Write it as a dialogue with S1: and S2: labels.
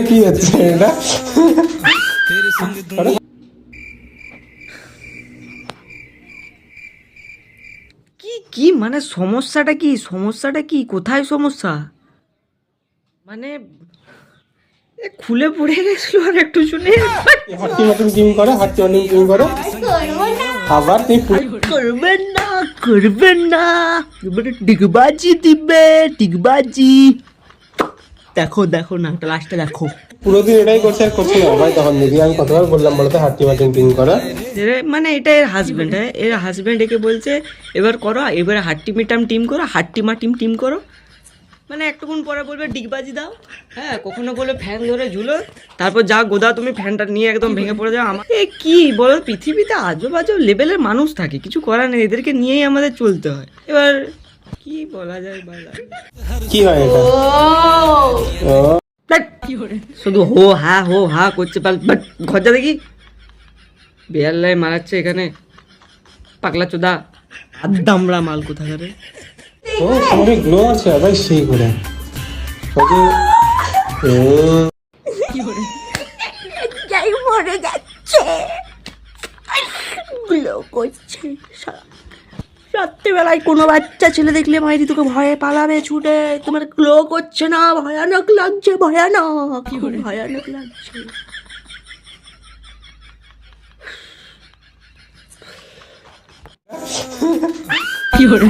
S1: কি হচ্ছে এটা?
S2: কি কি মানে সমস্যাটা কি? সমস্যাটা কি? কোথায় সমস্যা? মানে খুলে পড়ে গেছিল আর একটু শুনে
S1: হাট্টি মাটন টিম করো, হাট্টি মাটন টিম করো। আবার তুই
S2: করবেন না, করবেন না, এবারে টিকবাজি দিবে, টিকবাজি। দেখো দেখো না, লাস্টে দেখো।
S1: পুরো দিন এটাই করছে আর করছে না ভাই। তখন দিদি আমি কতবার বললাম বলতে হাট্টি মাটন টিম করো।
S2: মানে এটা এর হাজবেন্ড, হ্যাঁ এর হাজবেন্ড একে বলছে এবার করো, এবারে হাট্টি মিটাম টিম করো, হাট্টি মা টিম টিম করো। মানে একটুক্ষণ পরে বলবে ডিগবাজি দাও, হ্যাঁ কখনো বলে ফ্যান ধরে ঝুলো, তারপর যা গোদা তুমি ফ্যানটা নিয়ে একদম ভেঙে পড়ে যাও। আমার এ কি বলো, পৃথিবীতে আজব আজব লেভেলের মানুষ থাকে, কিছু করার নেই, এদেরকে নিয়েই আমাদের চলতে হয়। এবার কি বলা যায় বলা,
S1: কি হয় এটা? ও
S2: শুধু হো হা করছে, বাট ঘরটা দেখি বেয়াল্লাই মারাচ্ছে এখানে, পাগলা চোদা আদামরা মাল কোথাকারে।
S1: ও তোমাকে গ্লো আছে ভাই সেই করে
S3: যাই মরে যাচ্ছে, গ্লো করছে। রাত্রিবেলায় কোনো বাচ্চা ছেলে দেখলে মাইরি তোকে ভয়ে পালাবে ছুটে। তোমার গ্লো করছে না, ভয়ানক লাগছে, ভয়ানক, খুব ভয়ানক লাগছে।
S2: কি করে